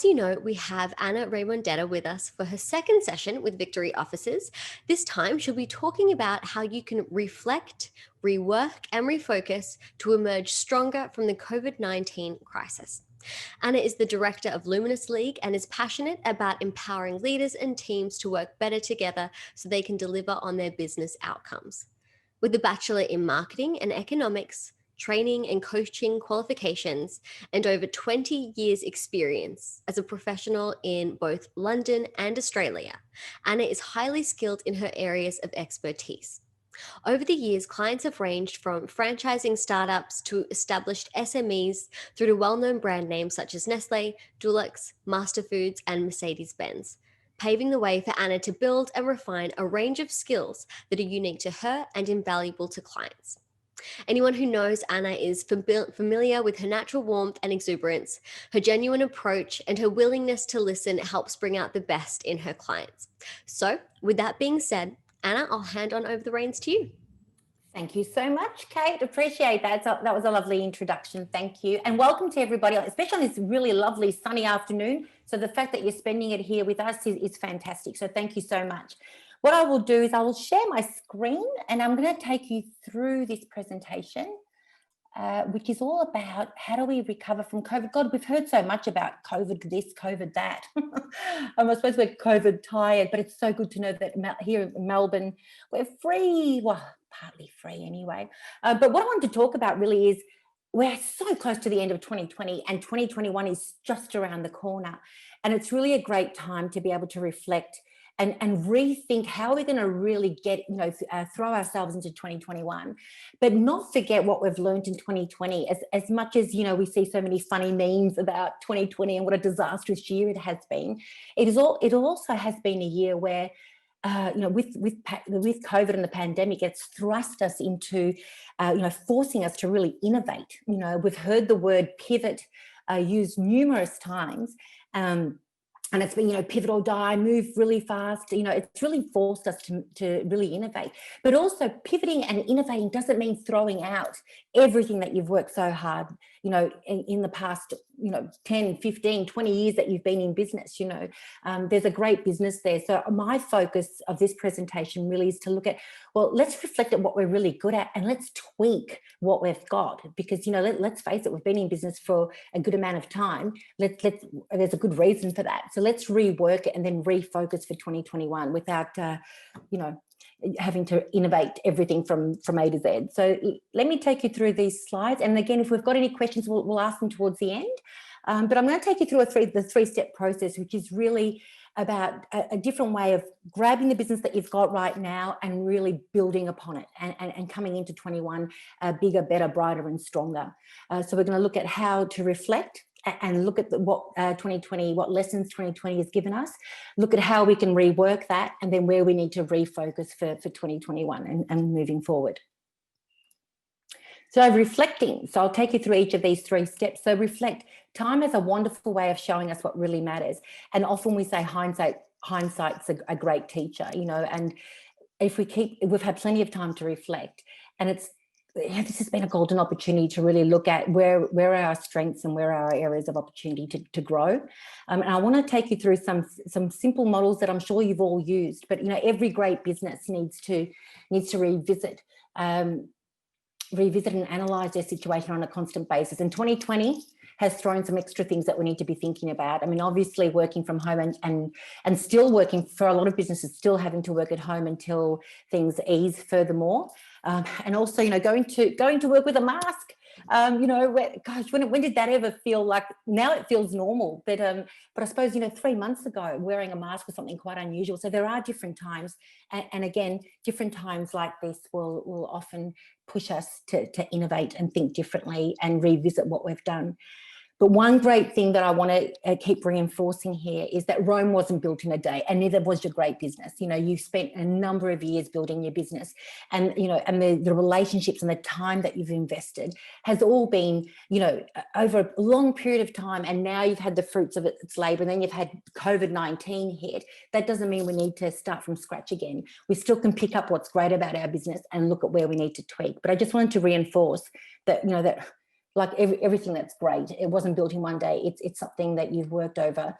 as you know, we have Anna Ramondetta with us for her second session with Victory Offices. This time, she'll be talking about how you can reflect, rework, and refocus to emerge stronger from the COVID-19 crisis. Anna is the director of Luminous League and is passionate about empowering leaders and teams to work better together so they can deliver on their business outcomes. With a bachelor in marketing and economics, training and coaching qualifications, and over 20 years' experience as a professional in both London and Australia, Anna is highly skilled in her areas of expertise. Over the years, clients have ranged from franchising startups to established SMEs through to well-known brand names such as Nestle, Dulux, Masterfoods, and Mercedes-Benz, paving the way for Anna to build and refine a range of skills that are unique to her and invaluable to clients. Anyone who knows Anna is familiar with her natural warmth and exuberance. Her genuine approach and her willingness to listen helps bring out the best in her clients. So, with that being said, Anna, I'll hand on over the reins to you. Thank you so much, Kate. Appreciate that. That was a lovely introduction. Thank you. And welcome to everybody, especially on this really lovely sunny afternoon. So the fact that you're spending it here with us is fantastic. So thank you so much. What I will do is I will share my screen and I'm going to take you through this presentation, which is all about how do we recover from COVID. God, we've heard so much about COVID this, COVID that. I suppose we're COVID tired, but it's so good to know that here in Melbourne, we're free, well, partly free anyway. But what I want to talk about really is we're so close to the end of 2020 and 2021 is just around the corner. And it's really a great time to be able to reflect and rethink how we're going to really get, throw ourselves into 2021, but not forget what we've learned in 2020. As much as, we see so many funny memes about 2020 and what a disastrous year it has been, it also has been a year where, with COVID and the pandemic, it's thrust us into, forcing us to really innovate. We've heard the word pivot used numerous times. And it's been, pivot or die, move really fast. It's really forced us to really innovate. But also pivoting and innovating doesn't mean throwing out everything that you've worked so hard, in the past, 10, 15, 20 years that you've been in business, there's a great business there. So my focus of this presentation really is to look at, well, let's reflect at what we're really good at and let's tweak what we've got because, let's face it, we've been in business for a good amount of time. There's a good reason for that. So let's rework it and then refocus for 2021 without, having to innovate everything from A to Z. So let me take you through these slides. And again, if we've got any questions, we'll ask them towards the end. But I'm going to take you through the three-step process, which is really about a different way of grabbing the business that you've got right now and really building upon it and coming into 21 bigger, better, brighter and stronger. So we're going to look at how to reflect and look at what lessons 2020 has given us, look at how we can rework that, and then where we need to refocus for 2021 and moving forward. So reflecting, so I'll take you through each of these three steps. So reflect, time is a wonderful way of showing us what really matters. And often we say hindsight's a great teacher, and we've had plenty of time to reflect, and this has been a golden opportunity to really look at where are our strengths and where are our areas of opportunity to grow. And I want to take you through some simple models that I'm sure you've all used, but every great business needs to revisit and analyze their situation on a constant basis. And 2020 has thrown some extra things that we need to be thinking about. I mean, obviously working from home and still working for a lot of businesses, still having to work at home until things ease furthermore. And also, going to work with a mask. Gosh, when did that ever feel like? Now it feels normal, but I suppose 3 months ago wearing a mask was something quite unusual. So there are different times, and again, different times like this will often push us to innovate and think differently and revisit what we've done. But one great thing that I want to keep reinforcing here is that Rome wasn't built in a day, and neither was your great business. You've spent a number of years building your business, and and the relationships and the time that you've invested has all been over a long period of time, and now you've had the fruits of its labor, and then you've had COVID-19 hit. That doesn't mean we need to start from scratch again. We still can pick up what's great about our business and look at where we need to tweak. But I just wanted to reinforce that that like everything that's great. It wasn't built in one day. It's something that you've worked over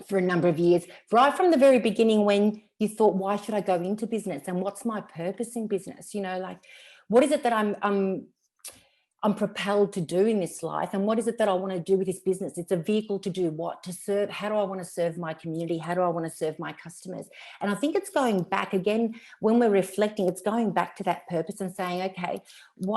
for a number of years, right from the very beginning when you thought, why should I go into business? And what's my purpose in business? You know, like, what is it that I'm propelled to do in this life, and what is it that I want to do with this business? It's a vehicle to do what? To serve. How do I want to serve my community? How do I want to serve my customers? And I think it's going back again, when we're reflecting, it's going back to that purpose and saying, okay,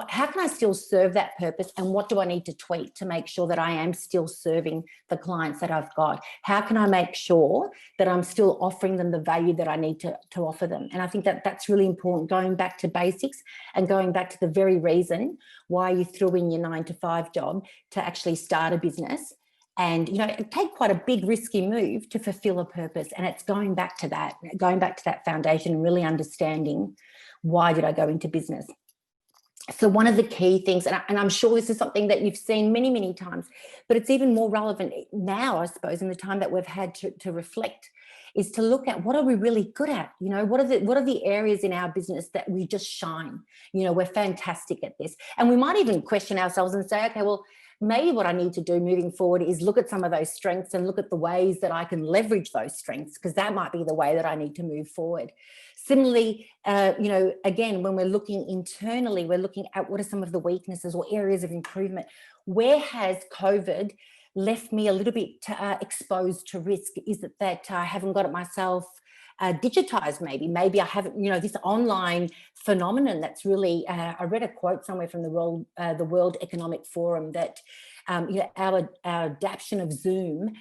how can I still serve that purpose, and what do I need to tweak to make sure that I am still serving the clients that I've got? How can I make sure that I'm still offering them the value that I need to offer them? And I think that that's really important, going back to basics and going back to the very reason why you threw in your 9-to-5 job to actually start a business. And, you know, it take quite a big risky move to fulfill a purpose. And it's going back to that foundation and really understanding, why did I go into business? So one of the key things, and I'm sure this is something that you've seen many, many times, but it's even more relevant now, I suppose, in the time that we've had to reflect, is to look at, what are we really good at? You know, what are the areas in our business that we just shine? You know, we're fantastic at this. And we might even question ourselves and say, okay, well, maybe what I need to do moving forward is look at some of those strengths and look at the ways that I can leverage those strengths, because that might be the way that I need to move forward. Similarly, you know, again, when we're looking internally, we're looking at what are some of the weaknesses or areas of improvement. Where has COVID left me a little bit exposed to risk? Is it that I haven't got it myself digitized? Maybe I haven't, you know, this online phenomenon that's really, I read a quote somewhere from the World Economic Forum that, you know, our adaptation of Zoom,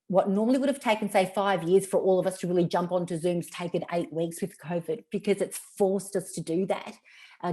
what normally would have taken, say, 5 years for all of us to really jump onto Zoom's taken 8 weeks with COVID, because it's forced us to do that.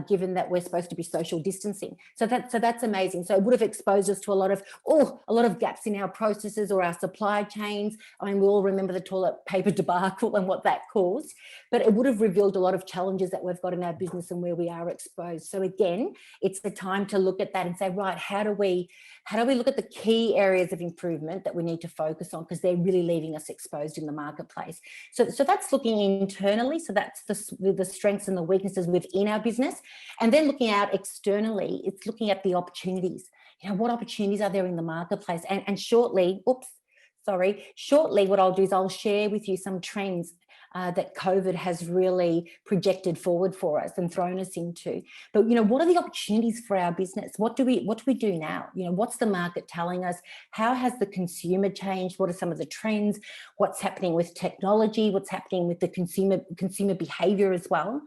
Given that we're supposed to be social distancing. So that's amazing. So it would have exposed us to a lot of gaps in our processes or our supply chains. I mean, we all remember the toilet paper debacle and what that caused, but it would have revealed a lot of challenges that we've got in our business and where we are exposed. So again, it's the time to look at that and say, right, how do we look at the key areas of improvement that we need to focus on, because they're really leaving us exposed in the marketplace. So that's looking internally. So that's the strengths and the weaknesses within our business. And then looking out externally, it's looking at the opportunities. You know, what opportunities are there in the marketplace? And shortly, what I'll do is I'll share with you some trends that COVID has really projected forward for us and thrown us into. But, you know, what are the opportunities for our business? What do we do now? You know, what's the market telling us? How has the consumer changed? What are some of the trends? What's happening with technology? What's happening with the consumer behavior as well?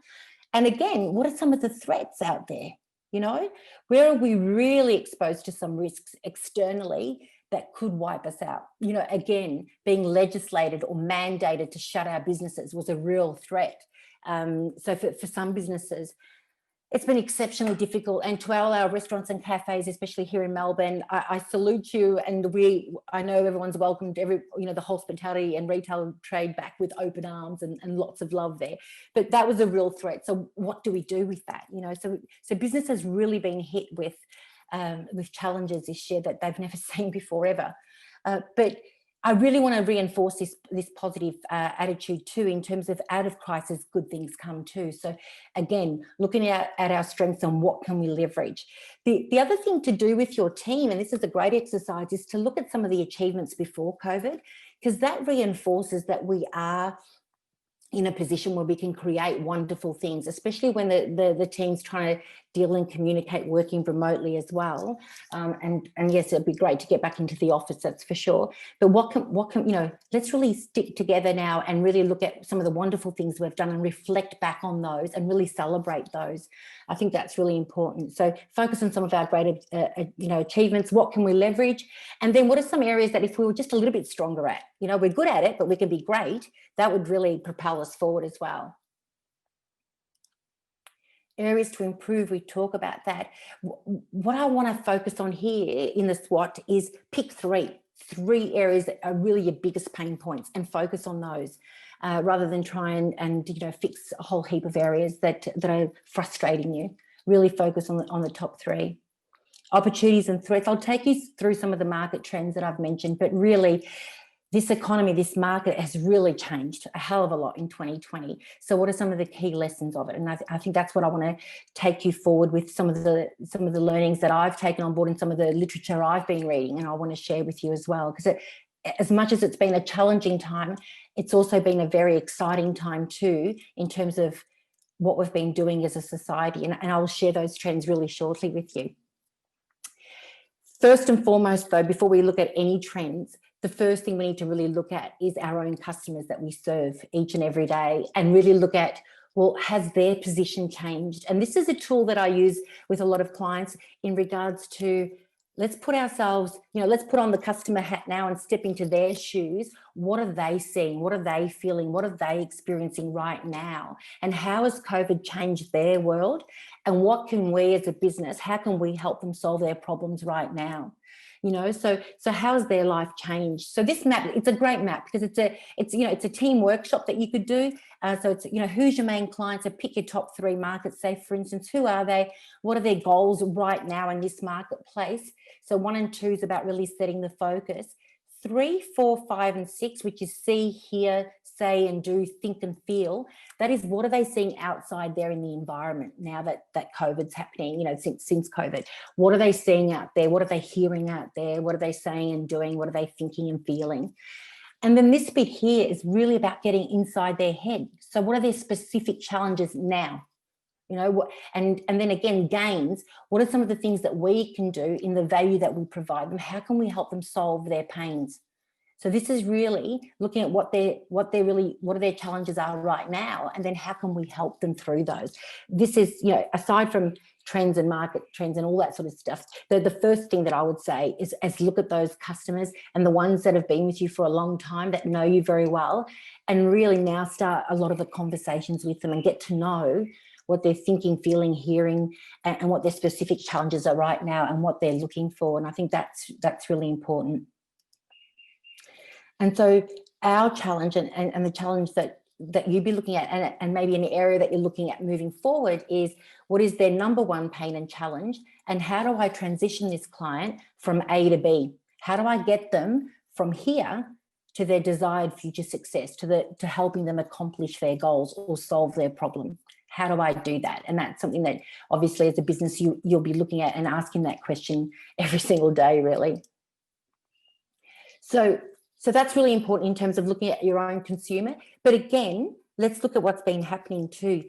And again, what are some of the threats out there? You know, where are we really exposed to some risks externally that could wipe us out? You know, again, being legislated or mandated to shut our businesses was a real threat. So for some businesses, it's been exceptionally difficult. And to all our restaurants and cafes, especially here in Melbourne, I salute you. And I know everyone's welcomed the hospitality and retail trade back with open arms and lots of love there. But that was a real threat. So what do we do with that? You know, so business has really been hit with challenges this year that they've never seen before ever. But I really want to reinforce this positive attitude too, in terms of out of crisis, good things come too. So again, looking at our strengths and what can we leverage. The other thing to do with your team, and this is a great exercise, is to look at some of the achievements before COVID, because that reinforces that we are in a position where we can create wonderful things, especially when the team's trying to deal and communicate working remotely as well. And yes, it'd be great to get back into the office, that's for sure. But what can you know, let's really stick together now and really look at some of the wonderful things we've done and reflect back on those and really celebrate those. I think that's really important. So focus on some of our great achievements. What can we leverage? And then what are some areas that if we were just a little bit stronger at? You know, we're good at it, but we can be great. That would really propel us forward as well. Areas to improve, we talk about that. What I want to focus on here in the SWOT is pick three areas that are really your biggest pain points and focus on those, rather than try and fix a whole heap of areas that are frustrating you. Really focus on the top three. Opportunities and threats. I'll take you through some of the market trends that I've mentioned, but really this economy, this market has really changed a hell of a lot in 2020. So what are some of the key lessons of it? And I think that's what I want to take you forward with, some of the learnings that I've taken on board and some of the literature I've been reading, and I want to share with you as well. Because as much as it's been a challenging time, it's also been a very exciting time too, in terms of what we've been doing as a society. And I'll share those trends really shortly with you. First and foremost, though, before we look at any trends, the first thing we need to really look at is our own customers that we serve each and every day, and really look at, well, has their position changed? And this is a tool that I use with a lot of clients in regards to, let's put ourselves, let's put on the customer hat now and step into their shoes. What are they seeing? What are they feeling? What are they experiencing right now? And how has COVID changed their world? And what can we as a business, how can we help them solve their problems right now? So how has their life changed? So this map, it's a great map because it's a team workshop that you could do. So it's, who's your main clients? So pick your top 3 markets. Say, for instance, who are they? What are their goals right now in this marketplace? So 1 and 2 is about really setting the focus. 3, 4, 5, and 6, which is see, hear, say, and do, think and feel. That is, what are they seeing outside there in the environment now that COVID's happening, since COVID? What are they seeing out there? What are they hearing out there? What are they saying and doing? What are they thinking and feeling? And then this bit here is really about getting inside their head. So what are their specific challenges now? And then again, gains, what are some of the things that we can do in the value that we provide them? How can we help them solve their pains? So this is really looking at what their challenges are right now, and then how can we help them through those? This is, aside from trends and market trends and all that sort of stuff, the first thing that I would say is look at those customers and the ones that have been with you for a long time, that know you very well, and really now start a lot of the conversations with them and get to know what they're thinking, feeling, hearing, and what their specific challenges are right now and what they're looking for. And I think that's really important. And so our challenge and the challenge that you'd be looking at, and maybe an area that you're looking at moving forward, is what is their number one pain and challenge, and how do I transition this client from A to B? How do I get them from here to their desired future success, to helping them accomplish their goals or solve their problem? How do I do that? And that's something that obviously as a business you'll be looking at and asking that question every single day, really. So that's really important in terms of looking at your own consumer. But again, let's look at what's been happening too.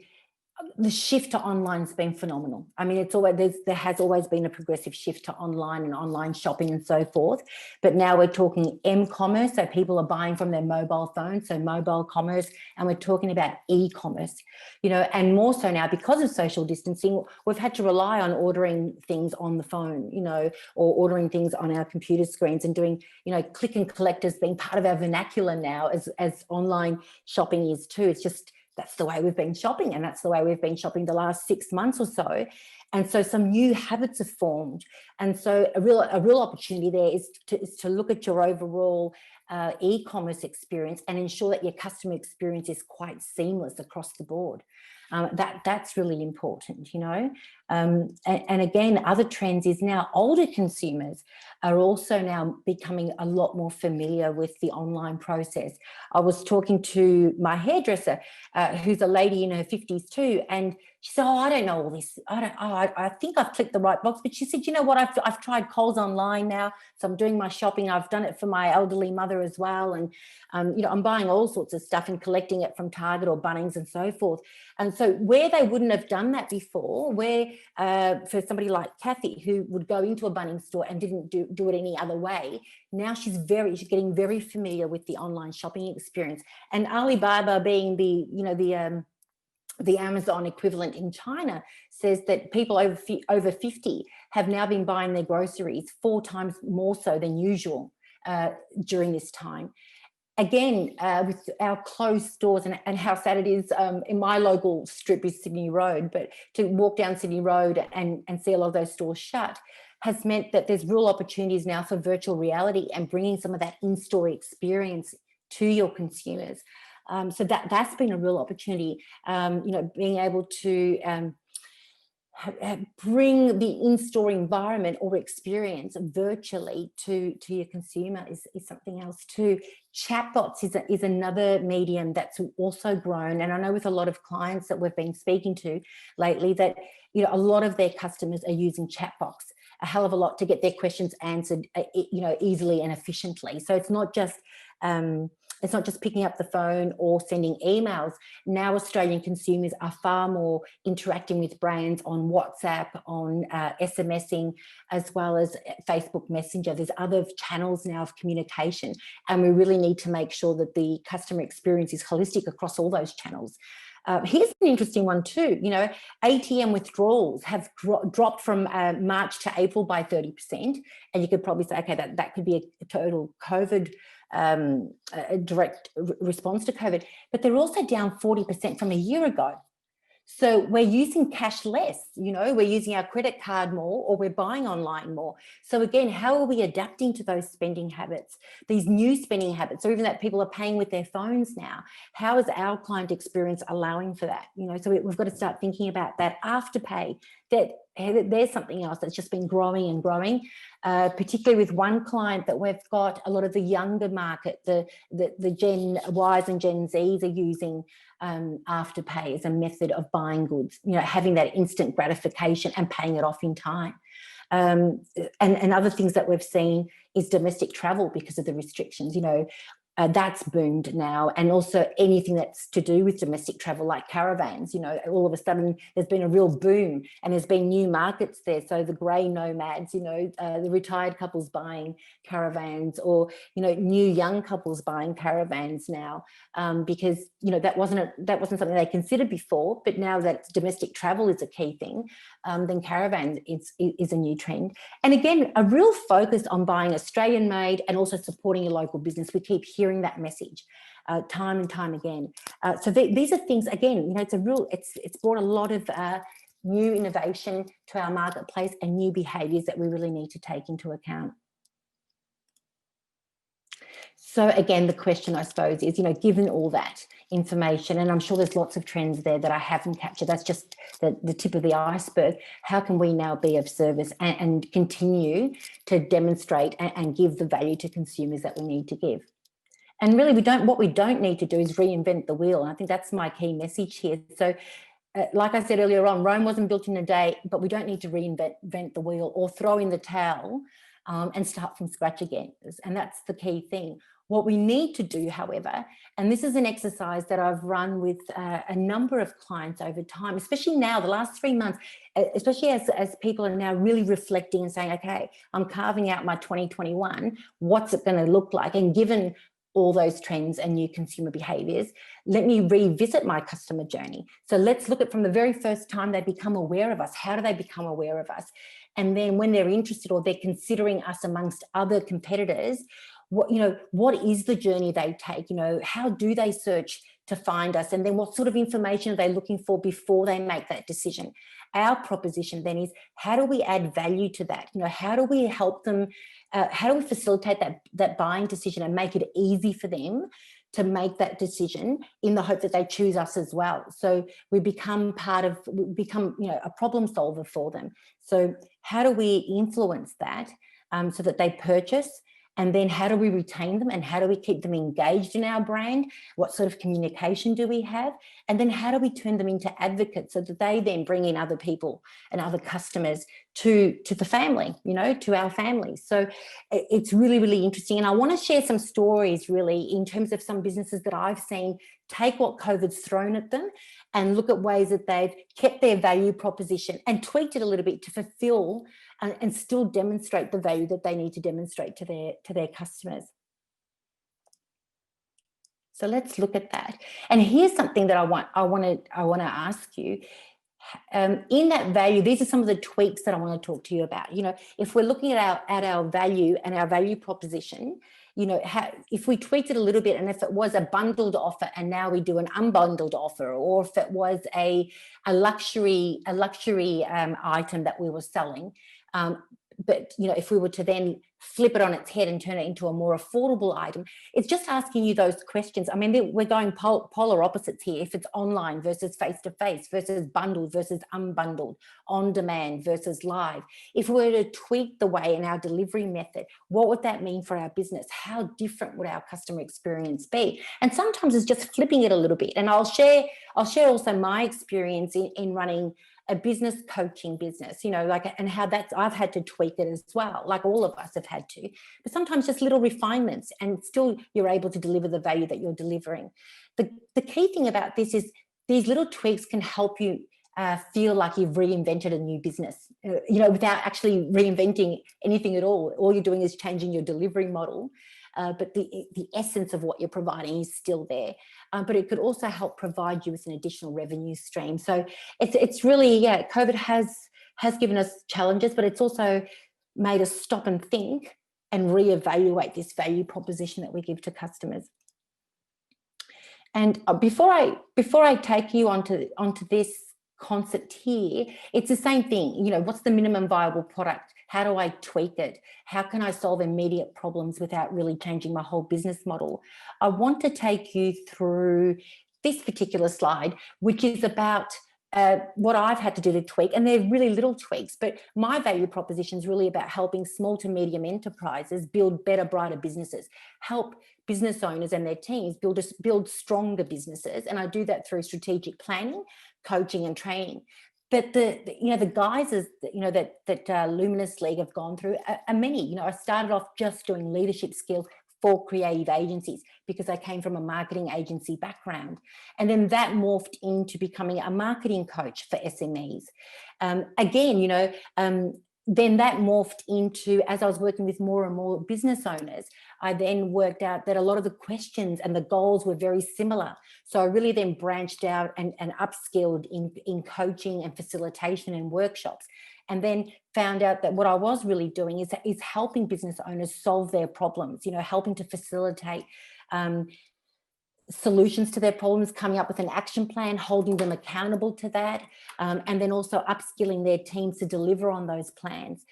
The shift to online has been phenomenal. I mean, there has always been a progressive shift to online and online shopping and so forth. But now we're talking m-commerce, so people are buying from their mobile phones, so mobile commerce, and we're talking about e-commerce, and more so now because of social distancing, we've had to rely on ordering things on the phone, or ordering things on our computer screens and doing, click and collect as being part of our vernacular now, as online shopping is too. It's just, that's the way we've been shopping, and that's the way we've been shopping the last 6 months or so. And so some new habits have formed. And so a real opportunity there is to look at your overall e-commerce experience and ensure that your customer experience is quite seamless across the board. That's really important, and again, other trends is now older consumers are also now becoming a lot more familiar with the online process. I was talking to my hairdresser, who's a lady in her 50s too, and she said, I don't know all this. I think I've clicked the right box. But she said, you know what, I've tried Coles online now, so I'm doing my shopping. I've done it for my elderly mother as well. And, I'm buying all sorts of stuff and collecting it from Target or Bunnings and so forth. And so where they wouldn't have done that before, where for somebody like Kathy, who would go into a Bunnings store and didn't do it any other way, now she's getting very familiar with the online shopping experience. And Alibaba, being the Amazon equivalent in China, says that people over 50 have now been buying their groceries 4 times more so than usual during this time. Again, with our closed stores and how sad it is, in my local strip is Sydney Road, but to walk down Sydney Road and see a lot of those stores shut has meant that there's real opportunities now for virtual reality and bringing some of that in-store experience to your consumers. So that's been a real opportunity, being able to bring the in-store environment or experience virtually to your consumer is something else too. Chatbots is another medium that's also grown, and I know with a lot of clients that we've been speaking to lately that a lot of their customers are using chatbots a hell of a lot to get their questions answered easily and efficiently. So it's not just picking up the phone or sending emails. Now Australian consumers are far more interacting with brands on WhatsApp, on SMSing, as well as Facebook Messenger. There's other channels now of communication, and we really need to make sure that the customer experience is holistic across all those channels. Here's an interesting one too. ATM withdrawals have dropped from March to April by 30%. And you could probably say, okay, that could be a total COVID a direct response to COVID, but they're also down 40% from a year ago. So we're using cash less, we're using our credit card more, or we're buying online more. So again, how are we adapting to those spending habits, these new spending habits, or even that people are paying with their phones now? How is our client experience allowing for that? So we've got to start thinking about that Afterpay. There's something else that's just been growing and growing, particularly with one client that we've got. A lot of the younger market, the Gen Ys and Gen Zs are using Afterpay as a method of buying goods, having that instant gratification and paying it off in time. And other things that we've seen is domestic travel because of the restrictions. That's boomed now, and also anything that's to do with domestic travel, like caravans. All of a sudden there's been a real boom, and there's been new markets there. So the grey nomads, the retired couples buying caravans, or new young couples buying caravans now, because that wasn't something they considered before. But now that domestic travel is a key thing, then caravan is a new trend. And again, a real focus on buying Australian made and also supporting your local business. We keep hearing that message time and time again. So these are things, again, it's brought a lot of new innovation to our marketplace and new behaviours that we really need to take into account. So again, the question, I suppose, is, given all that information, and I'm sure there's lots of trends there that I haven't captured, that's just the tip of the iceberg, how can we now be of service and continue to demonstrate and give the value to consumers that we need to give? And really, what we don't need to do is reinvent the wheel. And I think that's my key message here. So like I said earlier on, Rome wasn't built in a day, but we don't need to reinvent the wheel or throw in the towel and start from scratch again. And that's the key thing. What we need to do, however, and this is an exercise that I've run with a number of clients over time, especially now, the last 3 months, especially as people are now really reflecting and saying, okay, I'm carving out my 2021, what's it going to look like? And given all those trends and new consumer behaviours, let me revisit my customer journey. So let's look at from the very first time they become aware of us. How do they become aware of us? And then when they're interested or they're considering us amongst other competitors, what is the journey they take? How do they search to find us? And then what sort of information are they looking for before they make that decision? Our proposition then is, how do we add value to that? How do we help them? How do we facilitate that buying decision and make it easy for them to make that decision in the hope that they choose us as well? So we become a problem solver for them. So how do we influence that so that they purchase? And then how do we retain them, and how do we keep them engaged in our brand? What sort of communication do we have? And then how do we turn them into advocates so that they then bring in other people and other customers to the family, to our families? So it's really, really interesting. And I want to share some stories really in terms of some businesses that I've seen take what COVID's thrown at them and look at ways that they've kept their value proposition and tweaked it a little bit to fulfill and still demonstrate the value that they need to demonstrate to their customers. So let's look at that. And here's something that I want to ask you. In that value, these are some of the tweaks that I want to talk to you about. If we're looking at our value and our value proposition, if we tweaked it a little bit, and if it was a bundled offer and now we do an unbundled offer, or if it was a luxury item that we were selling, but if we were to then flip it on its head and turn it into a more affordable item. It's just asking you those questions. I mean, we're going polar opposites here. If it's online versus face-to-face versus bundled versus unbundled, on demand versus live. If we were to tweak the way in our delivery method, what would that mean for our business? How different would our customer experience be? And sometimes it's just flipping it a little bit. And I'll share also my experience in running a business coaching business, like, and how I've had to tweak it as well, like all of us have had to, but sometimes just little refinements, and still you're able to deliver the value that you're delivering. The key thing about this is these little tweaks can help you feel like you've reinvented a new business, without actually reinventing anything at all. All you're doing is changing your delivery model. But the essence of what you're providing is still there. But it could also help provide you with an additional revenue stream. So it's really, COVID has given us challenges, but it's also made us stop and think and reevaluate this value proposition that we give to customers. And before I take you onto this concept here, it's the same thing. What's the minimum viable product? How do I tweak it? How can I solve immediate problems without really changing my whole business model? I want to take you through this particular slide, which is about what I've had to do to tweak, and they're really little tweaks, but my value proposition is really about helping small to medium enterprises build better, brighter businesses, help business owners and their teams build stronger businesses. And I do that through strategic planning, coaching and training. But the guises that Luminous League have gone through are many. I started off just doing leadership skills for creative agencies because I came from a marketing agency background, and then that morphed into becoming a marketing coach for SMEs. Then that morphed into, as I was working with more and more business owners, I then worked out that a lot of the questions and the goals were very similar. So I really then branched out and upskilled in coaching and facilitation and workshops, and then found out that what I was really doing is helping business owners solve their problems, helping to facilitate solutions to their problems, coming up with an action plan, holding them accountable to that, and then also upskilling their teams to deliver on those plans.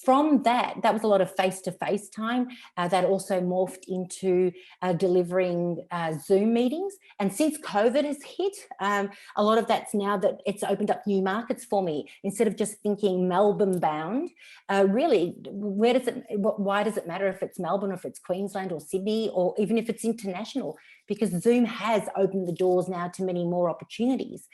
From that was a lot of face-to-face time that also morphed into delivering Zoom meetings. And since COVID has hit, a lot of that's now that it's opened up new markets for me. Instead of just thinking Melbourne bound, really, why does it matter if it's Melbourne or if it's Queensland or Sydney or even if it's international? Because Zoom has opened the doors now to many more opportunities.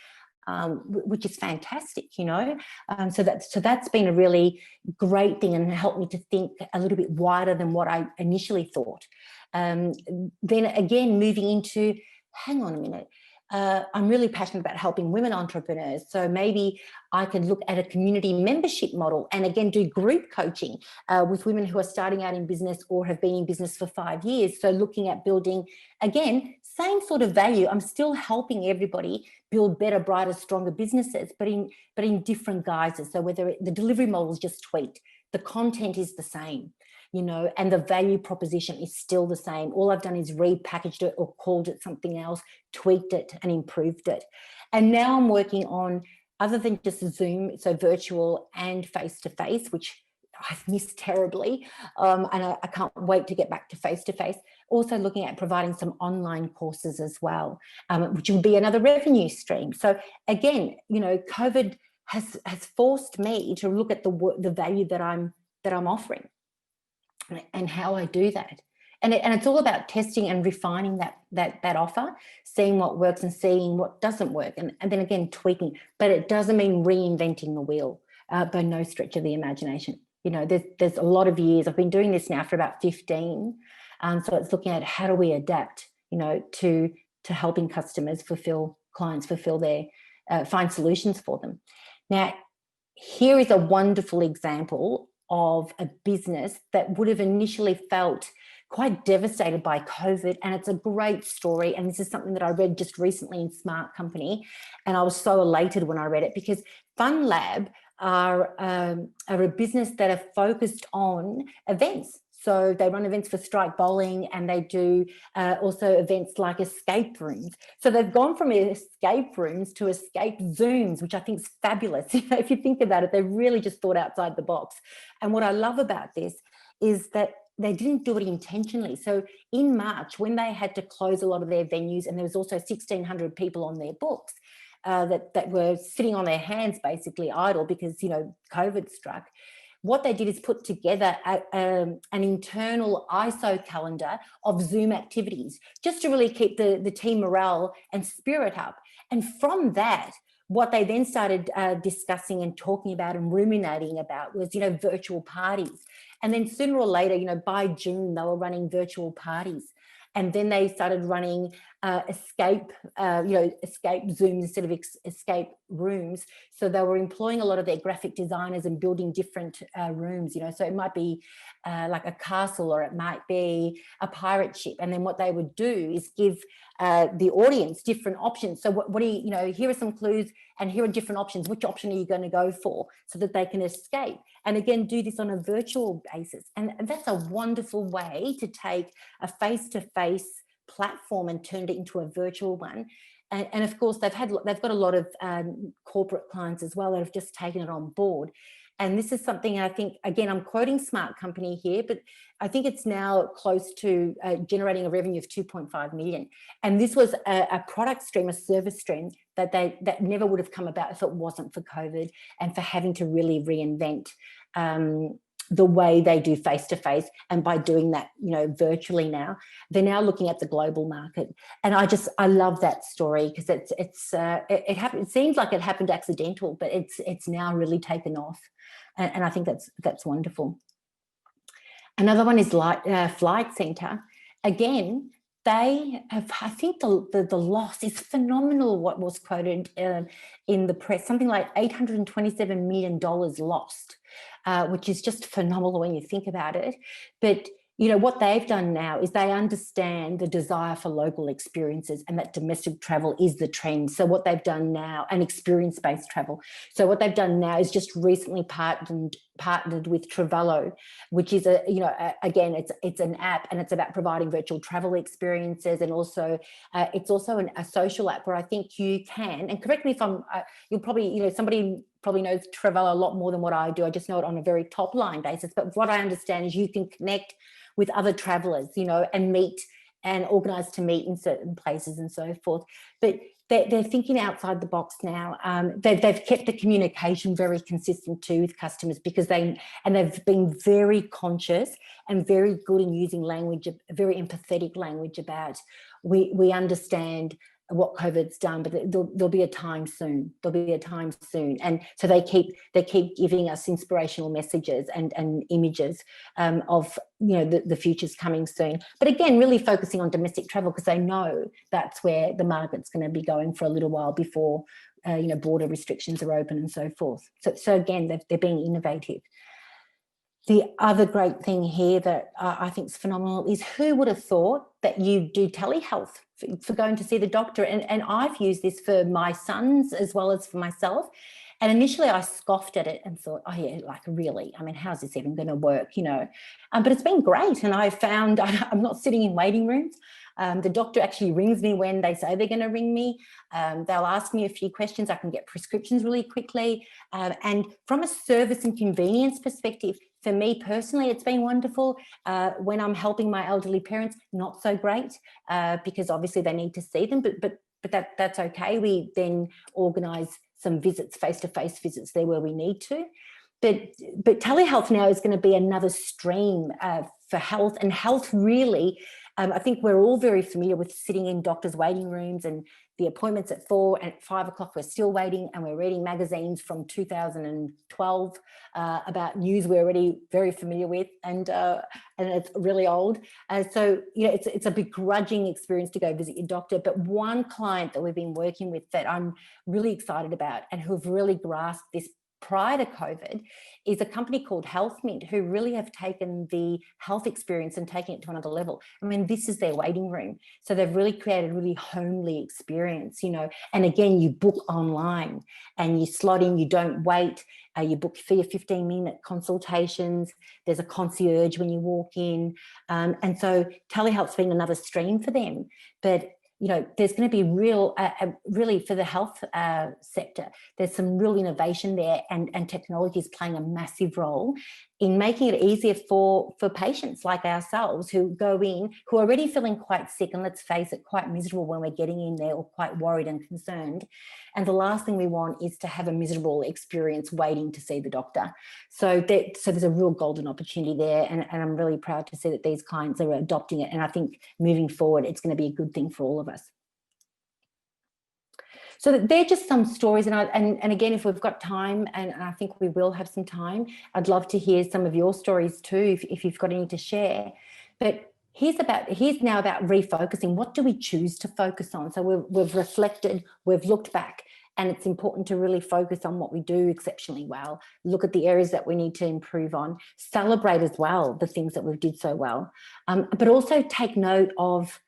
Which is fantastic, so that's been a really great thing and helped me to think a little bit wider than what I initially thought. Then again, moving into, hang on a minute, I'm really passionate about helping women entrepreneurs. So maybe I could look at a community membership model and again do group coaching with women who are starting out in business or have been in business for 5 years. So looking at building, again, same sort of value. I'm still helping everybody build better, brighter, stronger businesses, but in different guises. So whether the delivery model is just tweaked, the content is the same, and the value proposition is still the same. All I've done is repackaged it or called it something else, tweaked it and improved it. And now I'm working on, other than just Zoom, so virtual and face-to-face, which I've missed terribly, and I can't wait to get back to face-to-face. Also looking at providing some online courses as well, which will be another revenue stream. So again, COVID has forced me to look at the value that I'm offering and how I do that. And it's all about testing and refining that offer, seeing what works and seeing what doesn't work, and then again tweaking. But it doesn't mean reinventing the wheel by no stretch of the imagination. There's a lot of years. I've been doing this now for about 15. So it's looking at how do we adapt, to helping clients fulfill their, find solutions for them. Now, here is a wonderful example of a business that would have initially felt quite devastated by COVID, and it's a great story. And this is something that I read just recently in Smart Company, and I was so elated when I read it because Fun Lab are a business that are focused on events. So they run events for Strike Bowling, and they do also events like escape rooms. So they've gone from escape rooms to escape Zooms, which I think is fabulous. If you think about it, they've really just thought outside the box. And what I love about this is that they didn't do it intentionally. So in March, when they had to close a lot of their venues, and there was also 1,600 people on their books that were sitting on their hands, basically idle because, COVID struck, what they did is put together an internal ISO calendar of Zoom activities, just to really keep the team morale and spirit up. And from that, what they then started discussing and talking about and ruminating about was, virtual parties. And then sooner or later, by June, they were running virtual parties. And then they started running escape Zooms instead of escape rooms. So they were employing a lot of their graphic designers and building different rooms, So it might be like a castle, or it might be a pirate ship. And then what they would do is give the audience different options. So what do you, here are some clues, and here are different options. Which option are you going to go for, so that they can escape? And again, do this on a virtual basis. And that's a wonderful way to take a face-to-face platform and turn it into a virtual one. And of course, they've got a lot of corporate clients as well that have just taken it on board. And this is something I think, again, I'm quoting Smart Company here, but I think it's now close to generating a revenue of 2.5 million. And this was a product stream, a service stream that never would have come about if it wasn't for COVID and for having to really reinvent the way they do face-to-face. And by doing that, virtually now, they're now looking at the global market. And I love that story, because it happened. It seems like it happened accidental, but it's now really taken off. And I think that's wonderful. Another one is Flight Centre. Again, they have, I think the loss is phenomenal. What was quoted in the press, something like $827 million lost, which is just phenomenal when you think about it. But what they've done now is they understand the desire for local experiences, and that domestic travel is the trend. So what they've done now, and experience-based travel. So what they've done now is just recently partnered with Travello, which is again, it's an app, and it's about providing virtual travel experiences. And also it's also a social app where I think you can, and correct me if I'm, you'll probably, somebody probably knows Travello a lot more than what I do. I just know it on a very top line basis. But what I understand is you can connect with other travelers, and meet and organize to meet in certain places and so forth. But they're thinking outside the box now. They've kept the communication very consistent too with customers, because they've been very conscious and very good in using language, very empathetic language about, we understand what COVID's done, but there'll be a time soon. There'll be a time soon. And so they keep giving us inspirational messages and images of, the future's coming soon. But again, really focusing on domestic travel, because they know that's where the market's going to be going for a little while before, border restrictions are open and so forth. So again, they're being innovative. The other great thing here that I think is phenomenal is, who would have thought that you do telehealth for going to see the doctor? And I've used this for my sons as well as for myself. And initially I scoffed at it and thought, oh yeah, like really? I mean, how's this even going to work, But it's been great. And I found I'm not sitting in waiting rooms. The doctor actually rings me when they say they're going to ring me. They'll ask me a few questions. I can get prescriptions really quickly. And from a service and convenience perspective, for me personally, it's been wonderful. When I'm helping my elderly parents, not so great, because obviously they need to see them, but that's okay. We then organise some visits, face-to-face visits there where we need to. But telehealth now is going to be another stream for health, and health really, I think we're all very familiar with sitting in doctors' waiting rooms, and the appointments at 4 and at 5 o'clock, we're still waiting, and we're reading magazines from 2012 about news we're already very familiar with, and it's really old. So, it's a begrudging experience to go visit your doctor. But one client that we've been working with that I'm really excited about, and who've really grasped this prior to COVID, is a company called HealthMint, who really have taken the health experience and taken it to another level. I mean, this is their waiting room. So they've really created a really homely experience, and again, you book online and you slot in, you don't wait. You book for your 15-minute consultations. There's a concierge when you walk in. And so telehealth's been another stream for them. But there's going to be really for the health sector, there's some real innovation there, and technology is playing a massive role in making it easier for patients like ourselves who go in, who are already feeling quite sick, and let's face it, quite miserable when we're getting in there, or quite worried and concerned. And the last thing we want is to have a miserable experience waiting to see the doctor. So there's a real golden opportunity there, and I'm really proud to see that these clients are adopting it. And I think moving forward, it's going to be a good thing for all of us. So they're just some stories, and again, if we've got time, and I think we will have some time, I'd love to hear some of your stories too, if you've got any to share. But here's now about refocusing. What do we choose to focus on? So we've reflected, we've looked back, and it's important to really focus on what we do exceptionally well, look at the areas that we need to improve on, celebrate as well the things that we did so well, but also take note of.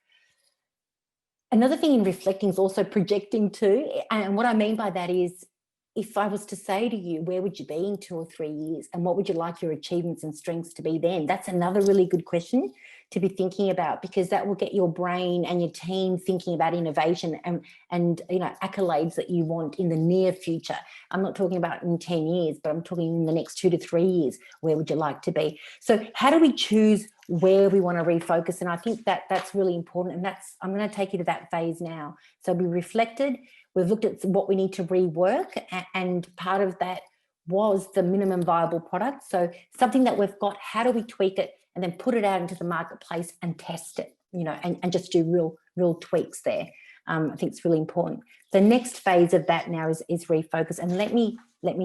Another thing in reflecting is also projecting too. And what I mean by that is, if I was to say to you, where would you be in 2 or 3 years? And what would you like your achievements and strengths to be then? That's another really good question to be thinking about, because that will get your brain and your team thinking about innovation and accolades that you want in the near future. I'm not talking about in 10 years, but I'm talking in the next 2 to 3 years. Where would you like to be? So how do we choose where we want to refocus? And I think that's really important. And I'm going to take you to that phase now. So we reflected, we've looked at what we need to rework, and part of that was the minimum viable product. So something that we've got, how do we tweak it and then put it out into the marketplace and test it, and just do real tweaks there. I think it's really important. The next phase of that now is refocus. And let me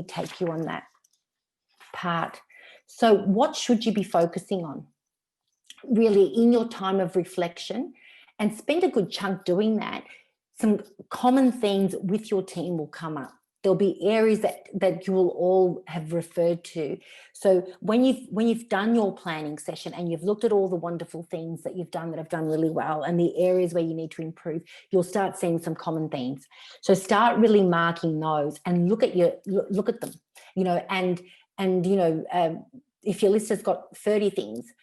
take you on that part. So what should you be focusing on? Really, in your time of reflection, and spend a good chunk doing that, some common themes with your team will come up. There'll be areas that you will all have referred to. So when you've done your planning session and you've looked at all the wonderful things that you've done that have done really well, and the areas where you need to improve, you'll start seeing some common themes. So start really marking those and look at them, if your list has got 30 things,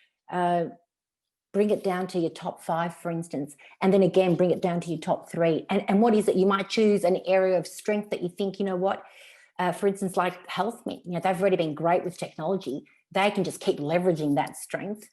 bring it down to your top 5, for instance, and then again, bring it down to your top 3. And what is it? You might choose an area of strength that you think, for instance, like HealthMe, they've already been great with technology. They can just keep leveraging that strength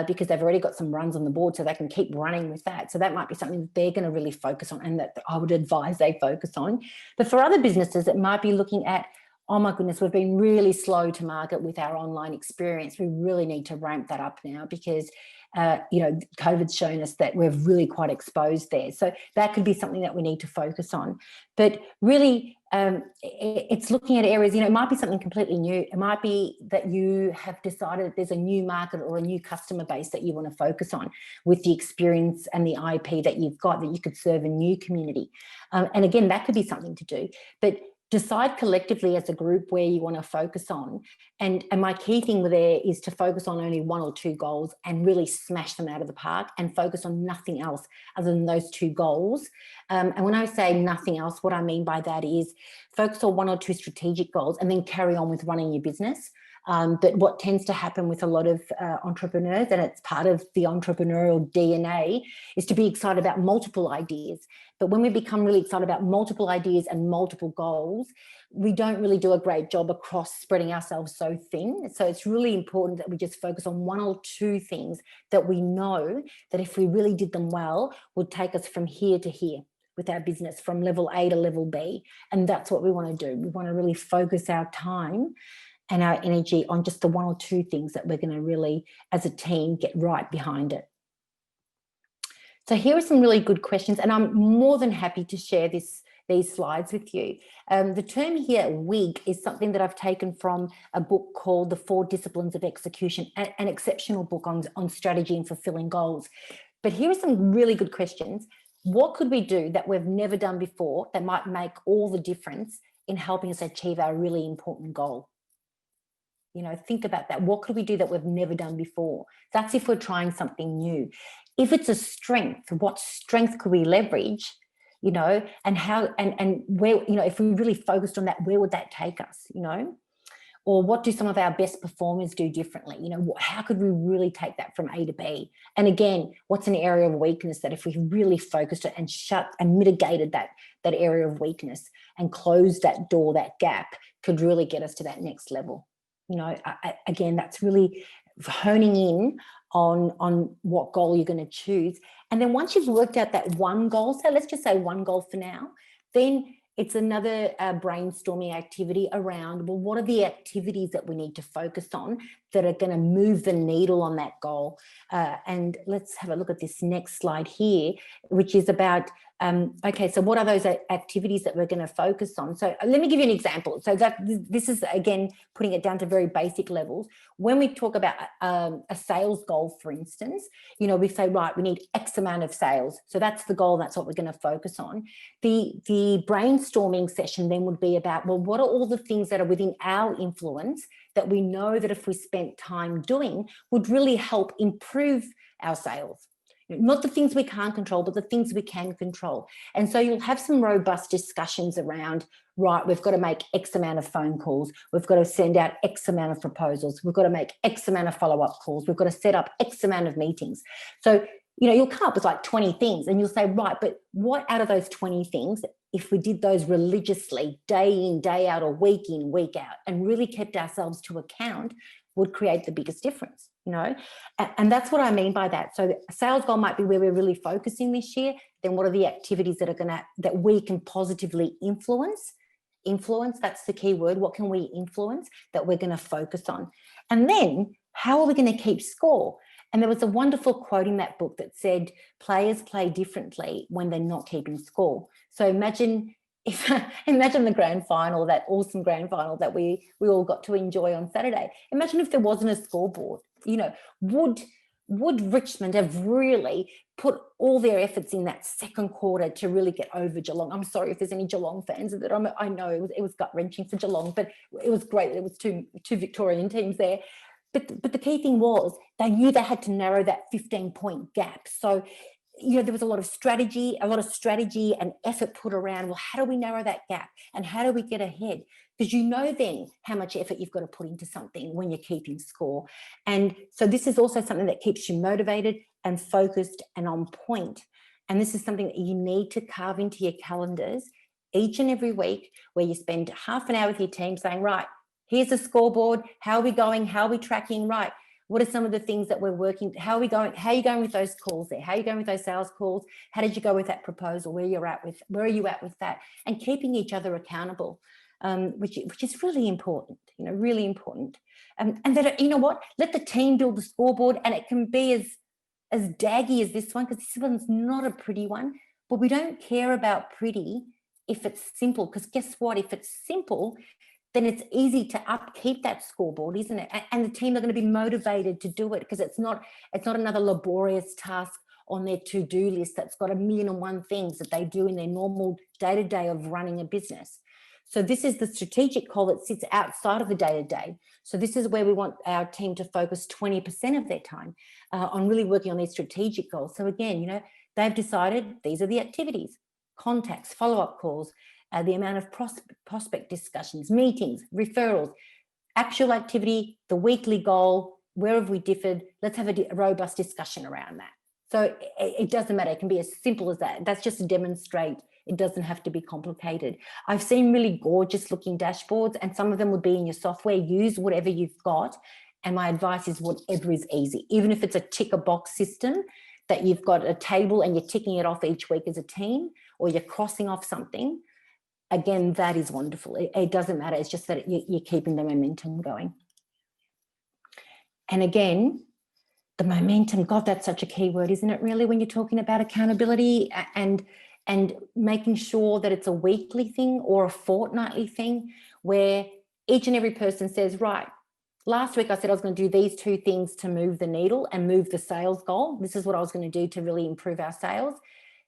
because they've already got some runs on the board, so they can keep running with that. So that might be something that they're going to really focus on, and that I would advise they focus on. But for other businesses, it might be looking at, oh my goodness, we've been really slow to market with our online experience. We really need to ramp that up now, because COVID's shown us that we're really quite exposed there. So that could be something that we need to focus on. But really, it's looking at areas, it might be something completely new. It might be that you have decided that there's a new market or a new customer base that you want to focus on with the experience and the IP that you've got, that you could serve a new community. And again, that could be something to do. But decide collectively as a group where you want to focus on. And my key thing there is to focus on only 1 or 2 goals and really smash them out of the park, and focus on nothing else other than those 2 goals. And when I say nothing else, what I mean by that is focus on 1 or 2 strategic goals and then carry on with running your business. But what tends to happen with a lot of entrepreneurs, and it's part of the entrepreneurial DNA, is to be excited about multiple ideas. But when we become really excited about multiple ideas and multiple goals, we don't really do a great job across spreading ourselves so thin. So it's really important that we just focus on 1 or 2 things that we know that if we really did them well, would take us from here to here with our business, from level A to level B. And that's what we want to do. We want to really focus our time and our energy on just the 1 or 2 things that we're going to really, as a team, get right behind it. So here are some really good questions, and I'm more than happy to share these slides with you. The term here, WIG, is something that I've taken from a book called The 4 Disciplines of Execution, an exceptional book on strategy and fulfilling goals. But here are some really good questions. What could we do that we've never done before that might make all the difference in helping us achieve our really important goal? Think about that. What could we do that we've never done before? That's if we're trying something new. If it's a strength, what strength could we leverage, and how, and where, if we really focused on that, where would that take us, Or what do some of our best performers do differently? How could we really take that from A to B? And again, what's an area of weakness that if we really focused it and shut and mitigated that area of weakness and closed that door, that gap, could really get us to that next level? Again, that's really honing in on what goal you're going to choose. And then once you've worked out that one goal, so let's just say one goal for now, then it's another brainstorming activity around, well, what are the activities that we need to focus on that are going to move the needle on that goal? And let's have a look at this next slide here, which is about, okay, so what are those activities that we're going to focus on? So let me give you an example. So that this is, again, putting it down to very basic levels. When we talk about a sales goal, for instance, we say, right, we need X amount of sales. So that's the goal. That's what we're going to focus on. The brainstorming session then would be about, well, what are all the things that are within our influence that we know that if we spent time doing would really help improve our sales? Not the things we can't control, but the things we can control. And so you'll have some robust discussions around, right, we've got to make X amount of phone calls. We've got to send out X amount of proposals. We've got to make X amount of follow-up calls. We've got to set up X amount of meetings. So, you'll come up with like 20 things and you'll say, right, but what out of those 20 things, if we did those religiously, day in, day out, or week in, week out, and really kept ourselves to account, would create the biggest difference, and that's what I mean by that. So a sales goal might be where we're really focusing this year. Then what are the activities that we can positively influence? That's the key word. What can we influence that we're going to focus on? And then how are we going to keep score? And there was a wonderful quote in that book that said, players play differently when they're not keeping score. So imagine the grand final, that awesome grand final that we all got to enjoy on Saturday. Imagine if there wasn't a scoreboard. Would Richmond have really put all their efforts in that second quarter to really get over Geelong? I'm sorry if there's any Geelong fans that I know it was gut-wrenching for Geelong, but it was great. There was two Victorian teams there. But the key thing was they knew they had to narrow that 15-point gap. So, there was a lot of strategy and effort put around, well, how do we narrow that gap and how do we get ahead? Because then how much effort you've got to put into something when you're keeping score. And so this is also something that keeps you motivated and focused and on point. And this is something that you need to carve into your calendars each and every week, where you spend half an hour with your team saying, right, here's a scoreboard. How are we going? How are we tracking? Right. What are some of the things that we're working? How are we going? How are you going with those calls there? How are you going with those sales calls? How did you go with that proposal? Where are you at with that? And keeping each other accountable, which is really important, really important. And that, let the team build the scoreboard, and it can be as daggy as this one, because this one's not a pretty one, but we don't care about pretty if it's simple, because guess what? If it's simple, then it's easy to upkeep that scoreboard, isn't it? And the team are going to be motivated to do it, because it's not another laborious task on their to-do list that's got 1,000,001 things that they do in their normal day-to-day of running a business. So this is the strategic goal that sits outside of the day-to-day. So this is where we want our team to focus 20% of their time on really working on these strategic goals. So again, they've decided these are the activities: contacts, follow-up calls, the amount of prospect discussions, meetings, referrals, actual activity, the weekly goal, where have we differed? Let's have a robust discussion around that. So it doesn't matter. It can be as simple as that. That's just to demonstrate. It doesn't have to be complicated. I've seen really gorgeous looking dashboards, and some of them would be in your software. Use whatever you've got. And my advice is whatever is easy, even if it's a ticker box system that you've got a table and you're ticking it off each week as a team, or you're crossing off something. Again, that is wonderful. It doesn't matter. It's just that you're keeping the momentum going. And again, the momentum, God, that's such a key word, isn't it, really, when you're talking about accountability and making sure that it's a weekly thing or a fortnightly thing, where each and every person says, right, last week I said I was going to do these 2 things to move the needle and move the sales goal. This is what I was going to do to really improve our sales.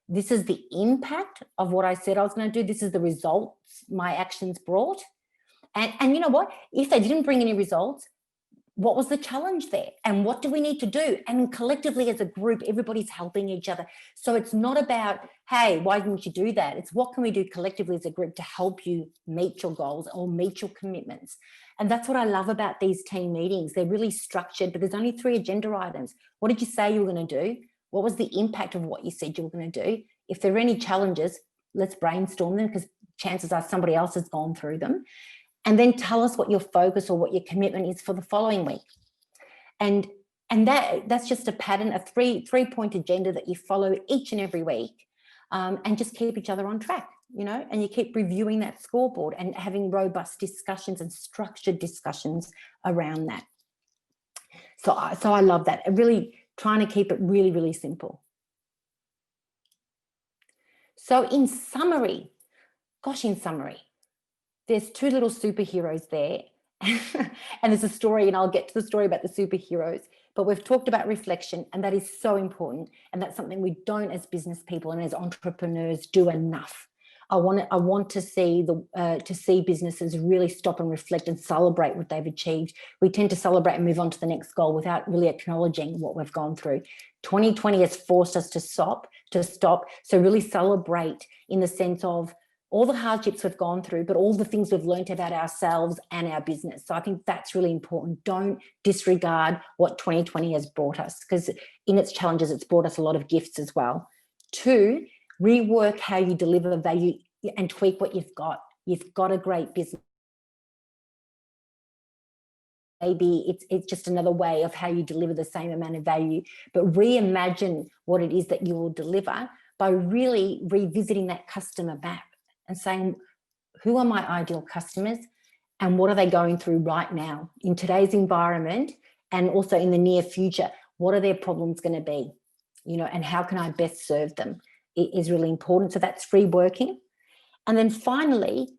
This is the impact of what I said I was going to do. This is the results my actions brought. And you know what? If they didn't bring any results, what was the challenge there? And what do we need to do? And collectively as a group, everybody's helping each other. So it's not about, hey, why didn't you do that? It's what can we do collectively as a group to help you meet your goals or meet your commitments? And that's what I love about these team meetings. They're really structured, but there's only 3 agenda items. What did you say you were going to do? What was the impact of what you said you were going to do? If there are any challenges, let's brainstorm them, because chances are somebody else has gone through them. And then tell us what your focus or what your commitment is for the following week. And that's just a pattern, a three-point agenda that you follow each and every week, and just keep each other on track, and you keep reviewing that scoreboard and having robust discussions and structured discussions around that. So I love that. Really trying to keep it really, really simple. So in summary, there's two little superheroes there. And there's a story, and I'll get to the story about the superheroes, but we've talked about reflection, and that is so important. And that's something we don't, as business people and as entrepreneurs, do enough. I want to see businesses really stop and reflect and celebrate what they've achieved. We tend to celebrate and move on to the next goal without really acknowledging what we've gone through. 2020 has forced us to stop. So really celebrate in the sense of all the hardships we've gone through, but all the things we've learned about ourselves and our business. So I think that's really important. Don't disregard what 2020 has brought us, because in its challenges, it's brought us a lot of gifts as well. 2, rework how you deliver value and tweak what you've got. You've got a great business. Maybe it's just another way of how you deliver the same amount of value, but reimagine what it is that you will deliver by really revisiting that customer map and saying, who are my ideal customers and what are they going through right now in today's environment, and also in the near future, what are their problems going to be, and how can I best serve them? It is really important. So that's reworking. And then finally,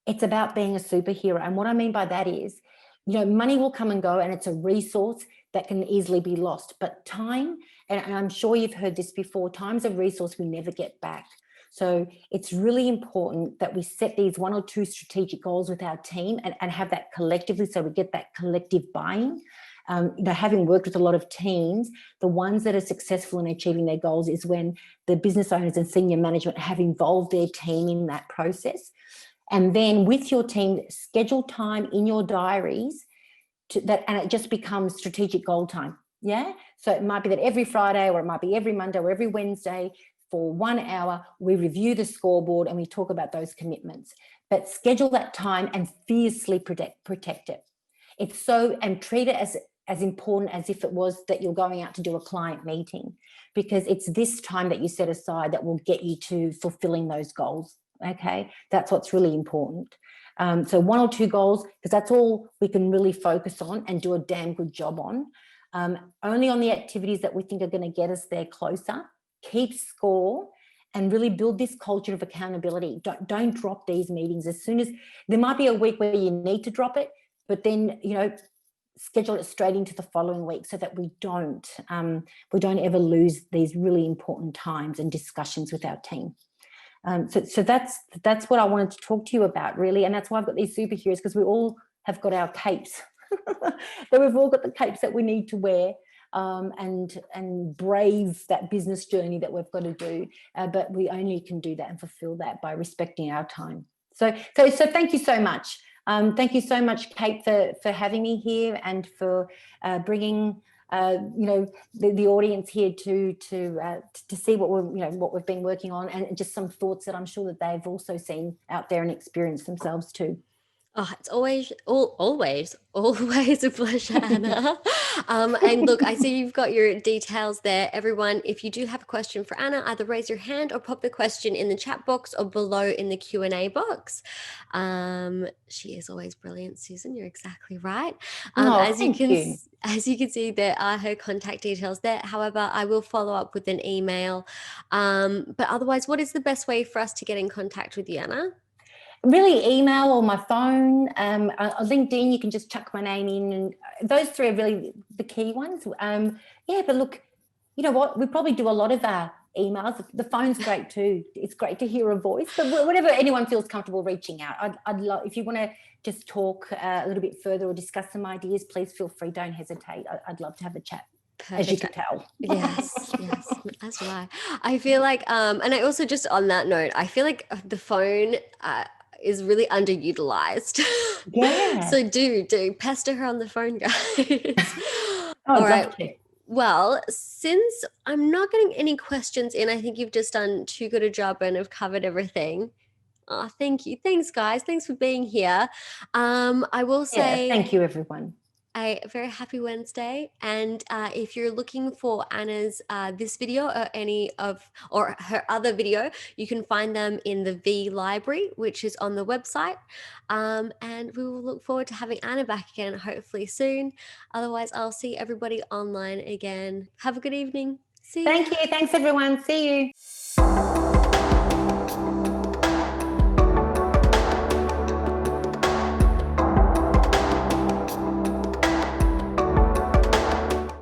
it's about being a superhero. And what I mean by that is, money will come and go, and it's a resource that can easily be lost. But time, and I'm sure you've heard this before, time's a resource we never get back. So it's really important that we set these 1 or 2 strategic goals with our team and have that collectively, so we get that collective buy-in. Having worked with a lot of teams, the ones that are successful in achieving their goals is when the business owners and senior management have involved their team in that process. And then with your team, schedule time in your diaries and it just becomes strategic goal time. Yeah. So it might be that every Friday, or it might be every Monday or every Wednesday, for 1 hour, we review the scoreboard and we talk about those commitments. But schedule that time and fiercely protect it. It's so, and treat it as important as if it was that you're going out to do a client meeting, because it's this time that you set aside that will get you to fulfilling those goals. Okay, that's what's really important. So 1 or 2 goals, because that's all we can really focus on and do a damn good job on. Only on the activities that we think are going to get us there closer. Keep score and really build this culture of accountability. Don't drop these meetings. As soon as there might be a week where you need to drop it, but then schedule it straight into the following week, so that we don't ever lose these really important times and discussions with our team. So that's what I wanted to talk to you about, really, and that's why I've got these superheroes, because we all have got our capes. That we've all got the capes that we need to wear. And brave that business journey that we've got to do, but we only can do that and fulfill that by respecting our time. So thank you so much. Thank you so much, Kate, for having me here and for bringing the audience here to see what we've been working on, and just some thoughts that I'm sure that they've also seen out there and experienced themselves too. Oh, it's always a pleasure, Anna. And look, I see you've got your details there. Everyone, if you do have a question for Anna, either raise your hand or pop the question in the chat box or below in the Q&A box. She is always brilliant, Susan. You're exactly right. As you can see, there are her contact details there. However, I will follow up with an email. But otherwise, what is the best way for us to get in contact with you, Anna? Really, email or my phone. LinkedIn, you can just chuck my name in, and those 3 are really the key ones. But look, you know what? We probably do a lot of our emails. The phone's great too. It's great to hear a voice. But whatever anyone feels comfortable reaching out, I'd love, if you want to just talk a little bit further or discuss some ideas, please feel free. Don't hesitate. I'd love to have a chat. Perfect. As you can tell. Yes, as do I. I feel like, and I also, just on that note, I feel like the phone is really underutilized. Yeah. So do pester her on the phone, guys. All right. Well, since I'm not getting any questions in, I think you've just done too good a job and have covered everything. Oh, thank you. Thanks, guys. Thanks for being here. I will Yeah, say thank you, everyone. a very happy Wednesday. And if you're looking for Anna's this video or any of or her other video, you can find them in the V library, which is on the website. And we will look forward to having Anna back again, hopefully soon. Otherwise, I'll see everybody online again. Have a good evening. See Thank ya. you. Thanks, everyone. See you.